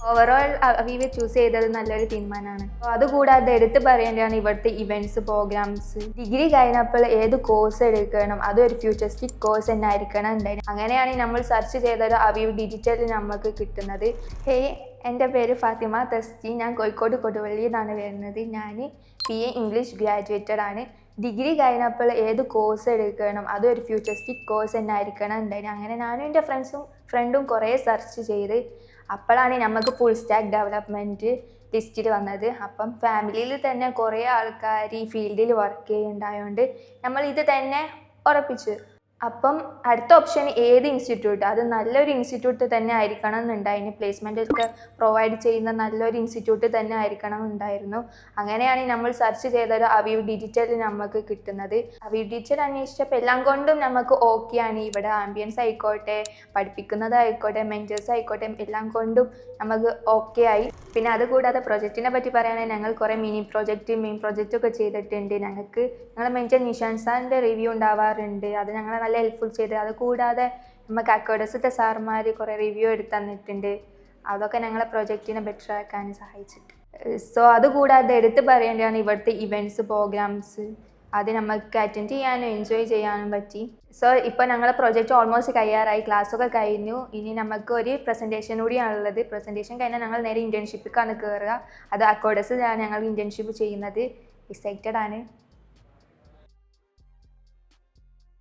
Overall Aviv choose ചെയ്തത് നല്ലൊരു തീരുമാനമാണ്. അപ്പോൾ അതുകൂടാതെ എടുത്ത് പറയേണ്ടതാണ് ഇവിടുത്തെ ഇവൻറ്റ്സ്, പ്രോഗ്രാംസ്. ഡിഗ്രി കഴിഞ്ഞപ്പോൾ ഏത് കോഴ്സ് എടുക്കണം, അതൊരു ഫ്യൂച്ചറിസ്റ്റിക് കോഴ്സ് തന്നെ ആയിരിക്കണം ഉണ്ടായിരുന്നു. അങ്ങനെയാണ് നമ്മൾ സെർച്ച് ചെയ്തത് അവീവ് ഡിജിറ്റലിൽ നമുക്ക് കിട്ടുന്നത്. എൻ്റെ പേര് ഫാത്തിമ തസ്തി. ഞാൻ കോഴിക്കോട് കൊടുവള്ളിയിൽ നിന്നാണ് വരുന്നത്. ഞാൻ BA ഇംഗ്ലീഷ് ഗ്രാജുവേറ്റഡ് ആണ്. ഡിഗ്രി കഴിഞ്ഞപ്പോൾ ഏത് കോഴ്സ് എടുക്കണം, അതൊരു ഫ്യൂച്ചറിസ്റ്റിക് കോഴ്സ് തന്നെ ആയിരിക്കണം ഉണ്ടായിരുന്നു. അങ്ങനെ ഞാനും എൻ്റെ ഫ്രണ്ടും കുറേ സെർച്ച് ചെയ്ത് അപ്പോഴാണ് നമുക്ക് ഫുൾ സ്റ്റാക്ക് ഡെവലപ്മെൻറ്റ് ലിസ്റ്റിൽ വന്നത്. അപ്പം ഫാമിലിയിൽ തന്നെ കുറേ ആൾക്കാർ ഈ ഫീൽഡിൽ വർക്ക് ചെയ്യുന്നുണ്ടായതുകൊണ്ട് നമ്മൾ ഇത് തന്നെ ഉറപ്പിച്ചു. അപ്പം അടുത്ത ഓപ്ഷൻ ഏത് ഇൻസ്റ്റിറ്റ്യൂട്ട്, അത് നല്ലൊരു ഇൻസ്റ്റിറ്റ്യൂട്ട് തന്നെ ആയിരിക്കണം എന്നുണ്ടായിരുന്നു. പ്ലേസ്മെൻറ്റൊക്കെ പ്രൊവൈഡ് ചെയ്യുന്ന നല്ലൊരു ഇൻസ്റ്റിറ്റ്യൂട്ട് തന്നെ ആയിരിക്കണം എന്നുണ്ടായിരുന്നു. അങ്ങനെയാണ് നമ്മൾ സെർച്ച് ചെയ്തത് അവീവ് ഡിജിറ്റലിൽ നമുക്ക് കിട്ടുന്നത്. അവീവ് ഡിജിറ്റൽ അന്വേഷിച്ചപ്പോൾ എല്ലാം കൊണ്ടും നമുക്ക് ഓക്കെയാണ്. ഇവിടെ ആംബിയൻസ് ആയിക്കോട്ടെ, പഠിപ്പിക്കുന്നതായിക്കോട്ടെ, മെൻറ്റേഴ്സ് ആയിക്കോട്ടെ, എല്ലാം കൊണ്ടും നമുക്ക് ഓക്കെ ആയി. പിന്നെ അതുകൂടാതെ പ്രൊജക്റ്റിനെ പറ്റി പറയുകയാണെങ്കിൽ ഞങ്ങൾ കുറേ മെയിൻ പ്രൊജക്റ്റൊക്കെ ചെയ്തിട്ടുണ്ട്. ഞങ്ങളെ മെൻറ്റർ നിഷാൻ സാറിൻ്റെ റിവ്യൂ ഉണ്ടാവാറുണ്ട്. അത് ഞങ്ങളെ നല്ല ഹെൽപ്ഫുൾ ചെയ്ത്. അതുകൂടാതെ നമുക്ക് അക്കോഡസിത്തെ സാർമാർ കുറേ റിവ്യൂ എടുത്ത് തന്നിട്ടുണ്ട്. അതൊക്കെ ഞങ്ങളെ പ്രൊജക്റ്റിനെ ബെറ്റർ ആക്കാൻ സഹായിച്ചിട്ടുണ്ട്. സോ അതുകൂടാതെ എടുത്ത് പറയേണ്ടതാണ് ഇവിടുത്തെ ഇവൻറ്റ്സ്, പ്രോഗ്രാംസ്. അത് നമുക്ക് അറ്റൻഡ് ചെയ്യാനും എൻജോയ് ചെയ്യാനും പറ്റി. സോ ഇപ്പോൾ ഞങ്ങളെ പ്രൊജക്റ്റ് ഓൾമോസ്റ്റ് കഴിയാറായി. ക്ലാസ്സൊക്കെ കഴിഞ്ഞു. ഇനി നമുക്ക് ഒരു പ്രസൻറ്റേഷൻ കൂടിയാണുള്ളത്. പ്രസൻറ്റേഷൻ കഴിഞ്ഞാൽ ഞങ്ങൾ നേരെ ഇൻറ്റേൺഷിപ്പിലേക്കാണ് കയറുക. അത് അക്കോഡസിലാണ് ഞങ്ങൾ ഇൻറ്റേൺഷിപ്പ് ചെയ്യുന്നത്. എക്സൈറ്റഡ് ആണ്.